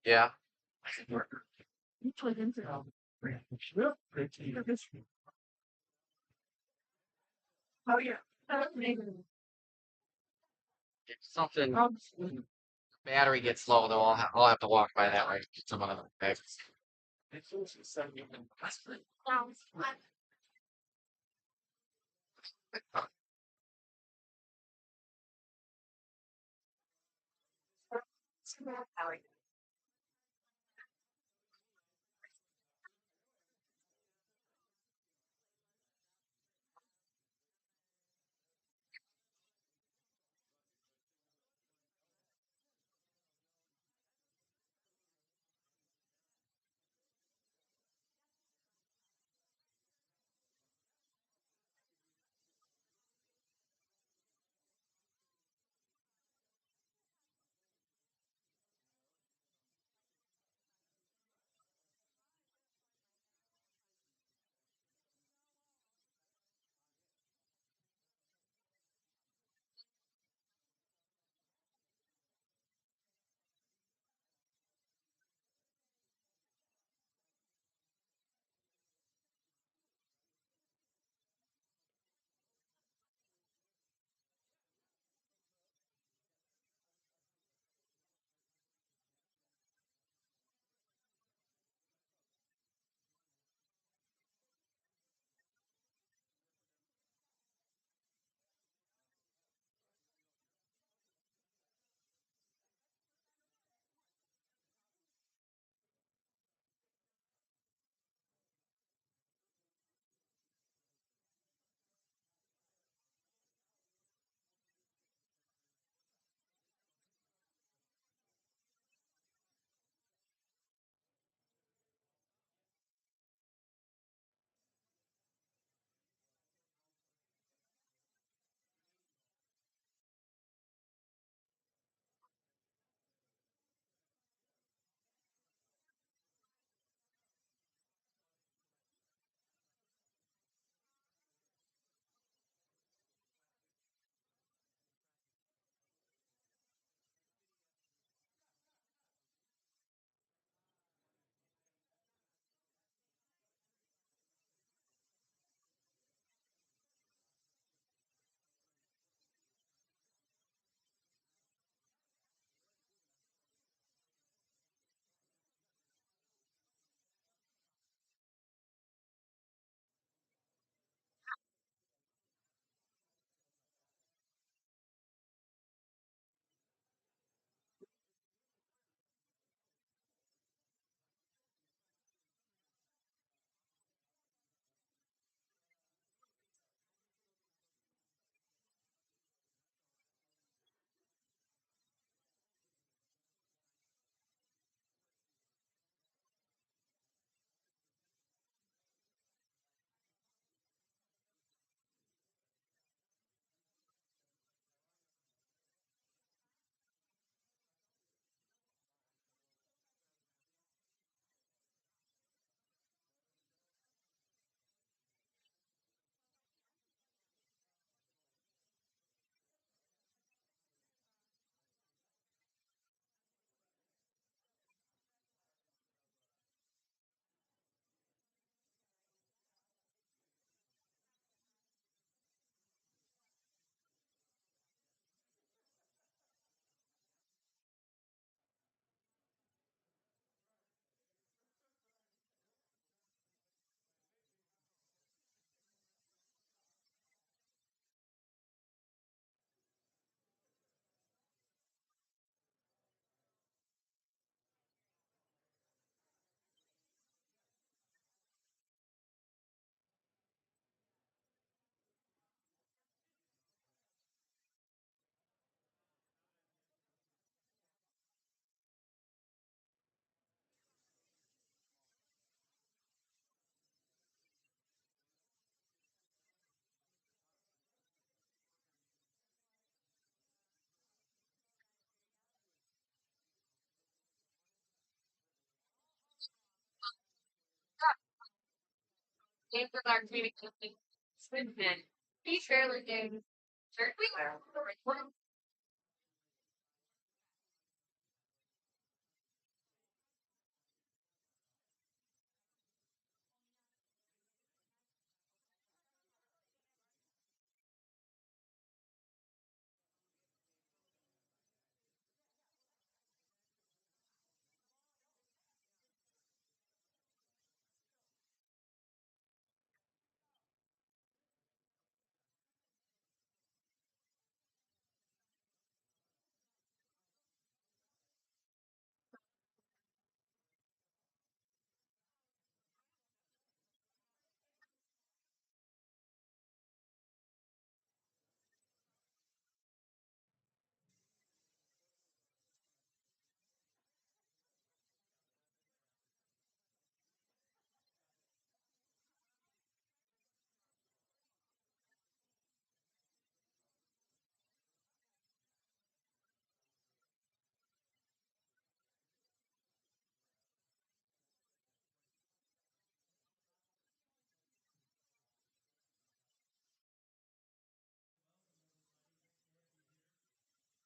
Yeah. If something battery gets low, though, I'll have to walk by that way. Get some of the bags.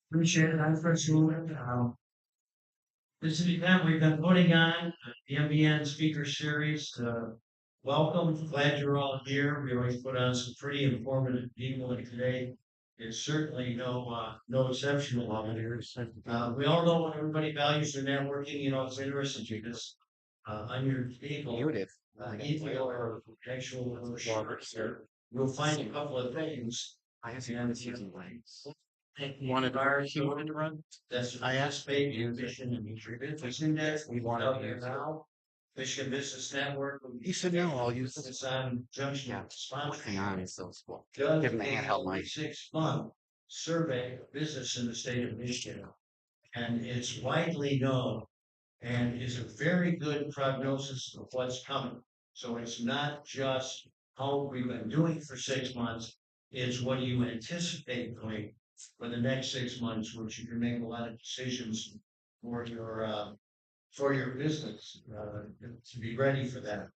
Appreciate it. I'm Chris Ruben. This is the event we've been putting on, the MBN Speaker Series. Welcome. Glad you're all here. We always put on some pretty informative people, and today is certainly no exception along here. We all know when everybody values their networking, it's interesting because on your vehicle, Muted. either or actual shorts, you'll find a couple of things. I have seen it's using lanes. He wanted to run. That's I asked Baby Vision and Nutrition Index. We want out here now. Michigan Business Network. He said, no, I'll use this. It's on Junction. Yeah. Sponsor. Hang on, it's so small. Does Give him the handheld a mic. 6-month survey of business in the state of Michigan. And it's widely known and is a very good prognosis of what's coming. So it's not just how we've been doing for 6 months, it's what you anticipate doing for the next 6 months, which you can make a lot of decisions for your business to be ready for that.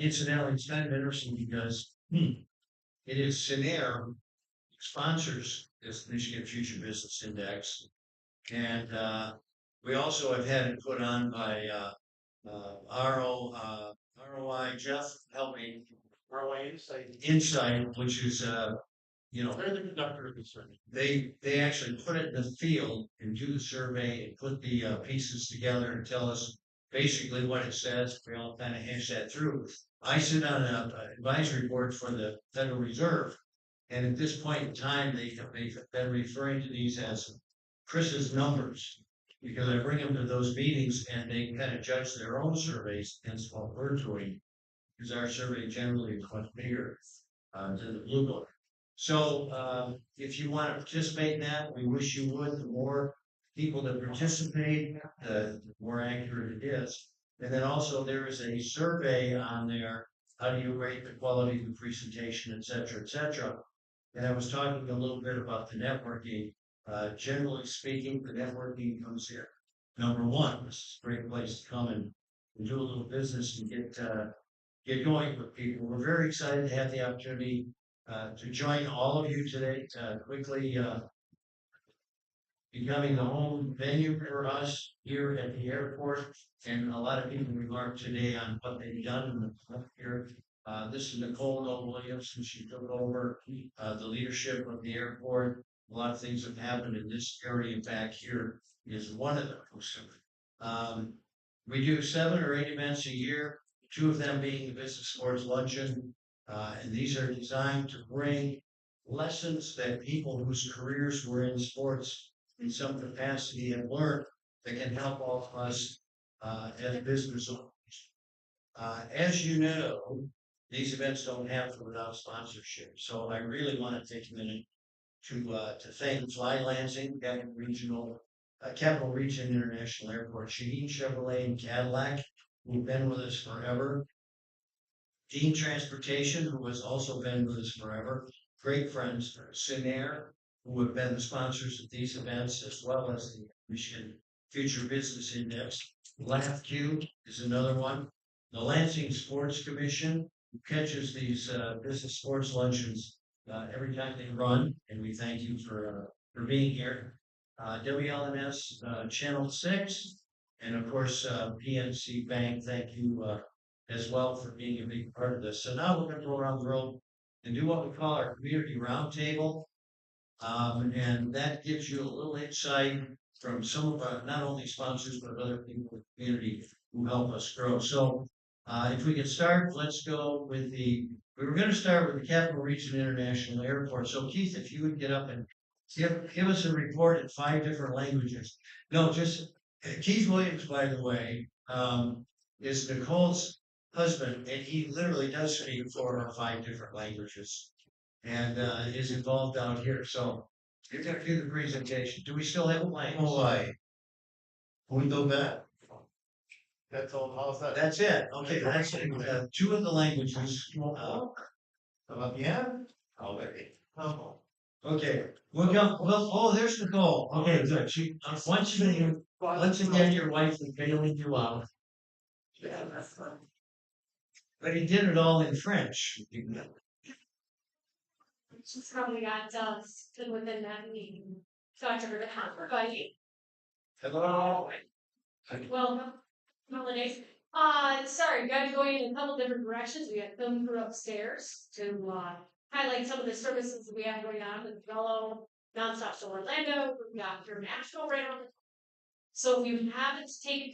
Incidentally, it's kind of interesting because it is Sinair sponsors this Michigan Future Business Index, and we also have had it put on by ROI. Jeff, help me. ROI Insight, which is they're the conductor of the survey. They actually put it in the field and do the survey and put the pieces together and tell us basically what it says. We all kind of hash that through. I sit on an advisory board for the Federal Reserve, and at this point in time, they've been referring to these as Chris's numbers because I bring them to those meetings and they kind of judge their own surveys against what we're doing because our survey generally is much bigger than the blue book. So if you want to participate in that, we wish you would. The more people that participate, the more accurate it is. And then also there is a survey on there. How do you rate the quality of the presentation, et cetera, et cetera. And I was talking a little bit about the networking. Generally speaking, the networking comes here. Number one, this is a great place to come and do a little business and get going with people. We're very excited to have the opportunity to join all of you today, quickly becoming the home venue for us here at the airport. And a lot of people remarked today on what they've done in the here. This is Nicole Noble-Williams, and she took over the leadership of the airport. A lot of things have happened in this area back here is one of them. We do 7 or 8 events a year, 2 of them being the Business Sports Luncheon. And these are designed to bring lessons that people whose careers were in sports in some capacity have learned that can help all of us as business owners. As you know, these events don't happen without sponsorship. So I really want to take a minute to thank Fly Lansing, Capital Region International Airport, Shaheen Chevrolet and Cadillac, who've been with us forever. Dean Transportation, who has also been with us forever. Great friends, Sinair, who have been the sponsors of these events, as well as the Michigan Future Business Index. LAFQ is another one. The Lansing Sports Commission, who catches these business sports luncheons every time they run, and we thank you for being here. WLNS Channel 6, and of course PNC Bank, thank you as well for being a big part of this. So now we're going to go around the world and do what we call our community roundtable. And that gives you a little insight from some of our not only sponsors but other people in the community who help us grow. So if we can start, let's go with we were going to start with the Capital Region International Airport. So Keith, if you would get up and give us a report in 5 different languages. No, just Keith Williams, by the way, is Nicole's husband, and he literally does speak 4 or 5 different languages and is involved out here. So you're going to do the presentation. Do we still have planes? Hawaii. Punto back. That's all. How's that? That's it. Okay, that's it. 2 of the languages. Yeah. Already. Oh. Okay, we'll go. Well, oh, there's Nicole. Okay, good. She once again, your wife is bailing you out, Yeah, that's fine. but he did it all in French. She's probably got stood within that meeting. So I took her to everybody. Hello. Welcome. Holidays. Sorry, we got to go in a couple different directions. We got film crew upstairs to highlight some of the services that we have going on with Yellow, Nonstop to Orlando. We've got international round. So if you haven't taken,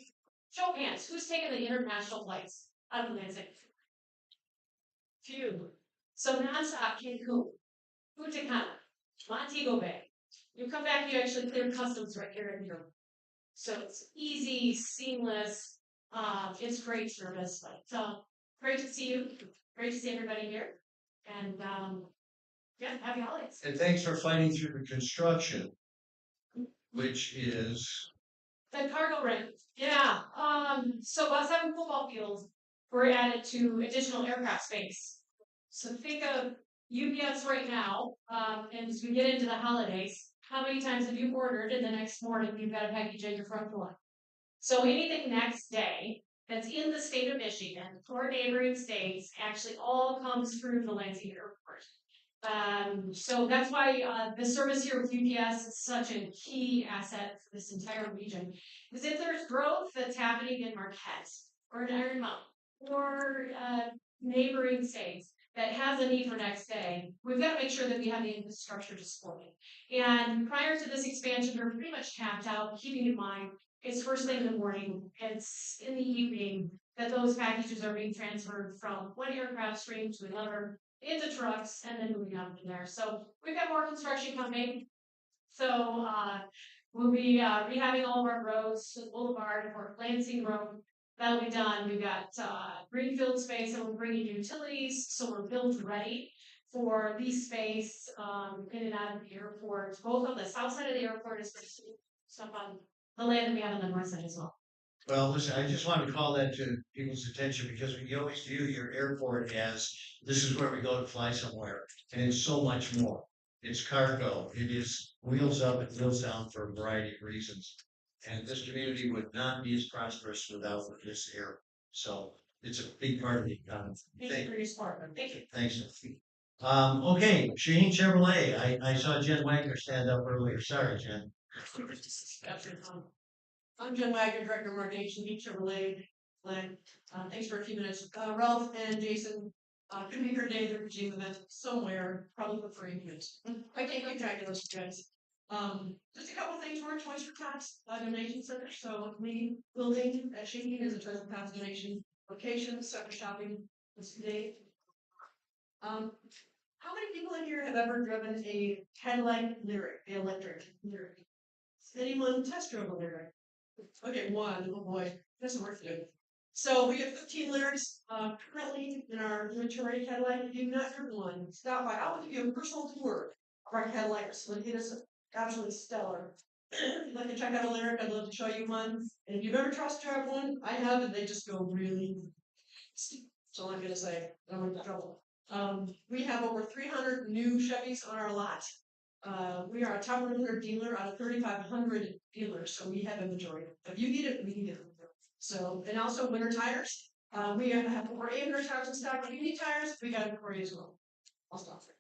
show of hands, who's taken the international flights out of Lansing? Few. So Nonstop Cancun. Punta Cana, Montego Bay. You come back, you actually clear customs right here in Europe. So it's easy, seamless. It's great service. But great to see you. Great to see everybody here. And yeah, happy holidays. And thanks for fighting through the construction, which is The cargo ramp. Yeah. So about 7 football fields were added to additional aircraft space. So think of UPS right now, and as we get into the holidays, how many times have you ordered and the next morning you've got a package at your front door? So anything next day that's in the state of Michigan or neighboring states actually all comes through the Lansing airport. So that's why the service here with UPS is such a key asset for this entire region. Because if there's growth that's happening in Marquette or in Iron Mountain or neighboring states that has a need for next day, we've got to make sure that we have the infrastructure to support it. And prior to this expansion, we're pretty much tapped out, keeping in mind it's first thing in the morning, it's in the evening that those packages are being transferred from one aircraft stream to another into trucks and then moving on from there. So we've got more construction coming. So we'll be rehabbing all of our roads, the boulevard or Lansing Road. That'll be done. We've got greenfield space and we're bringing utilities, so we're build ready for lease space in and out of the airport, both on the south side of the airport as well as stuff on the land that we have on the north side as well. well, listen, I just want to call that to people's attention because we always view your airport as this is where we go to fly somewhere, and it's so much more. It's cargo. It is wheels up and wheels down for a variety of reasons. And this community would not be as prosperous without this air. So it's a big part of the economy. Thank you for your support. Thank you. Thanks. Okay, Shaheen Chevrolet. I saw Jen Wagner stand up earlier. Sorry, Jen. I'm Jen Wagner, Director of Marketing, Shaheen Chevrolet. Thanks for a few minutes. Ralph and Jason could be here today. They're Virginia event somewhere, probably for free. I can't keep track of those guys. Just a couple things. We're a Toys for Tots donation center. So the building at Shaheen is a Toys for Tots donation location, center shopping this today. How many people in here have ever driven a Cadillac Lyric, the electric Lyric? Has anyone test drove a Lyric? Okay, one. Oh boy, doesn't work good. So we have 15 Lyrics currently in our inventory Cadillac. If you've not driven one, stop by. I will give you a personal tour of our Cadillac. So it is absolutely stellar. If you'd like to check out a Lyric, I'd love to show you one. And if you've ever trust drive one, I have, and they just go really steep. That's all I'm gonna say. I don't want to trouble. We have over 300 new Chevys on our lot. We are a top 100 dealer out of 3,500 dealers, so we have inventory. If you need it, we need it. So, and also winter tires. We gotta have over 800 tires in stock, community tires, we got it for you as well. I'll stop there.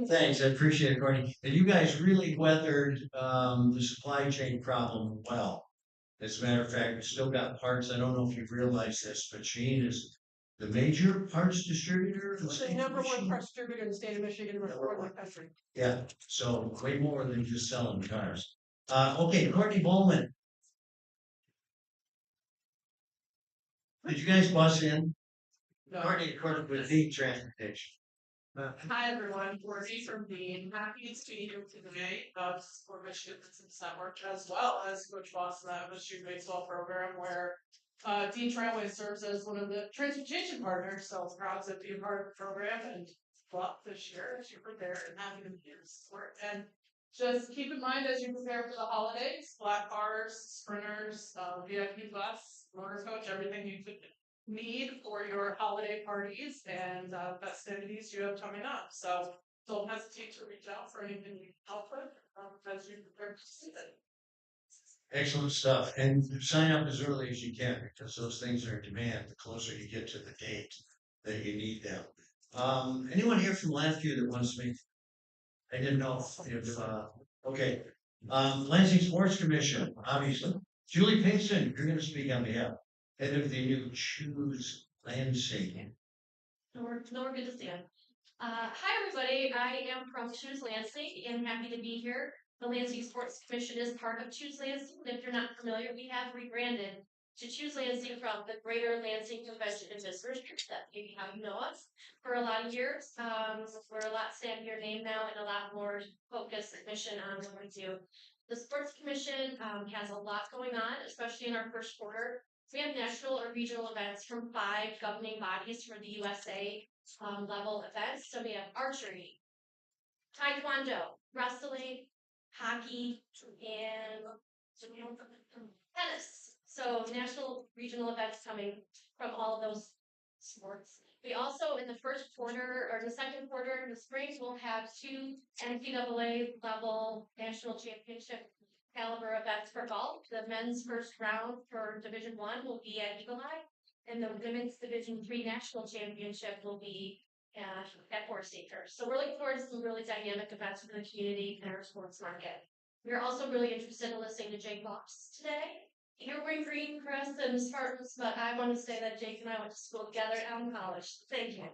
Thanks, I appreciate it, Courtney. And you guys really weathered the supply chain problem well. As a matter of fact, we still got parts. I don't know if you've realized this, but Sheen is the major parts distributor. of It's the Lansing number one Machine. press distributor in the state of Michigan, and Number in the one. country. Yeah, so way more than just selling cars. Okay, Courtney Bowman. Did you guys bus in? No. Courtney with the transportation. Hi, everyone. Courtney from Dean. Happy to be here today for Michigan Business Network, as well as Coach Boss and the Michigan Baseball program, where Dean Trailway serves as one of the transportation partners. So proud to be a part of the program and well, this year, as you prepare and happy to be here to support. And just keep in mind as you prepare for the holidays, black cars, sprinters, VIP bus, motor coach, everything you could need for your holiday parties and festivities you have coming up. So don't hesitate to reach out for anything you can help with as you prepare to see it. Excellent stuff. And sign up as early as you can because those things are in demand the closer you get to the date that you need them. Anyone here from Lansing that wants to make? I didn't know if okay. Lansing Sports Commission, obviously. Julie Pinkston, you're going to speak on behalf. Head of the new Choose Lansing. No, we're good to see you. Hi, everybody. I am from Choose Lansing and happy to be here. The Lansing Sports Commission is part of Choose Lansing. If you're not familiar, we have rebranded to Choose Lansing from the Greater Lansing Convention and Visitors Group. That's maybe how you know us for a lot of years. We're a lot snappier name now and a lot more focused mission on what we do. The Sports Commission has a lot going on, especially in our first quarter. We have national or regional events from 5 governing bodies for the USA level events. So we have archery, taekwondo, wrestling, hockey, and tennis. So national, regional events coming from all of those sports. We also, in the first quarter or the second quarter in the spring, will have 2 NCAA level national championship caliber events for golf. The men's first round for Division 1 will be at Eagle Eye, and the women's Division 3 national championship will be at Forest Acres. So we're looking forward to some really dynamic events for the community and our sports market. We're also really interested in listening to Jake Boss today. You're wearing green, Chris, and Spartans, but I want to say that Jake and I went to school together at Allen College. Thank you.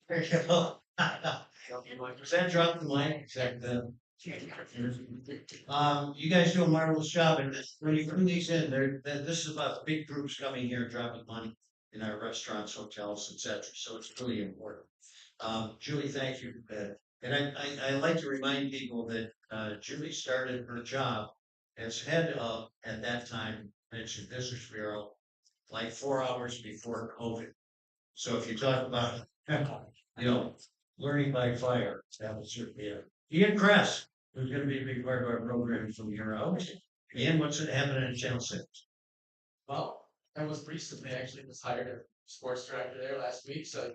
There you go. Was that drop the mic? You guys do a marvelous job, and when you bring these in, this is about big groups coming here dropping money in our restaurants, hotels, etc. So it's really important. Julie, thank you. And I like to remind people that Julie started her job as head of, at that time, Michigan Business Bureau, like 4 hours before COVID. So if you talk about, learning by fire, that was certainly it. Ian Kress, who's going to be a big part of our program from here out. Ian, what's happening in Channel 6? Well, I was recently actually was hired as sports director there last week, so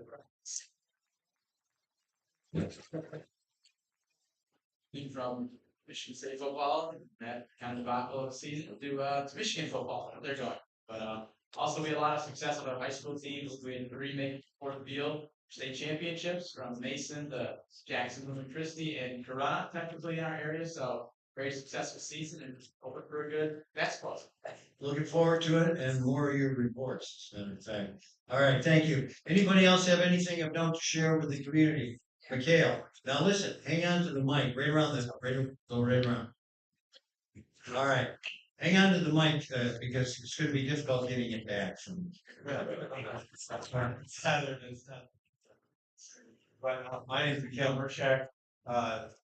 from Michigan State football and that kind of debacle of the season to Michigan football. They're going, but also we had a lot of success with our high school teams. We had 3 make fourth field state championships from Mason to Jacksonville and Christie and Corona, technically in our area. So very successful season and hoping for a good basketball. Looking forward to it and more of your reports. In fact. All right, thank you. Anybody else have anything of note to share with the community? Mikhail, now listen, hang on to the mic, right around go right around. All right, hang on to the mic because it's going to be difficult getting it back. But my name is Mikhail Murchak.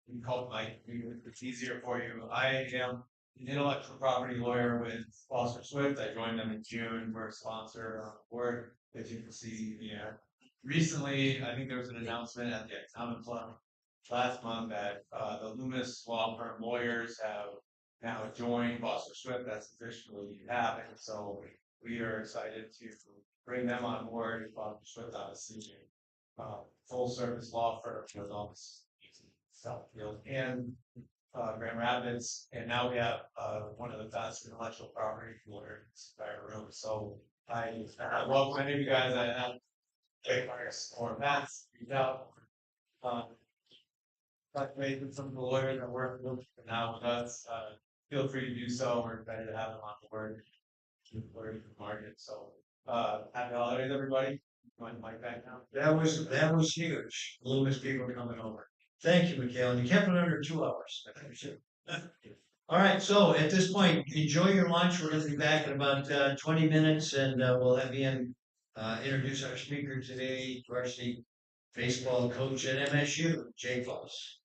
You can call Mike. It's easier for you. I am an intellectual property lawyer with Foster Swift. I joined them in June. We're a sponsor on the board, as you can see. Yeah. Recently, I think there was an announcement at the Economic Club last month that the Loomis law firm lawyers have now joined Foster Swift. That's officially happened. So we are excited to bring them on board. Foster Swift, obviously, full service law firm with office Southfield and Grand Rapids, and now we have one of the best intellectual property lawyers in the entire room. So welcome any of you guys that have trademarks or Matt's reach out. Touch base with some of the lawyers that work with now with us. Feel free to do so. We're excited to have them on board. Lawyers in the market. So happy holidays, everybody. Going Mike back now. That was huge. Loomis people coming over. Thank you, Mikhail. And you kept it under 2 hours. I appreciate it. All right, so at this point, enjoy your lunch. We're going to be back in about 20 minutes, and we'll have Ian introduce our speaker today, varsity baseball coach at MSU, Jay Foss.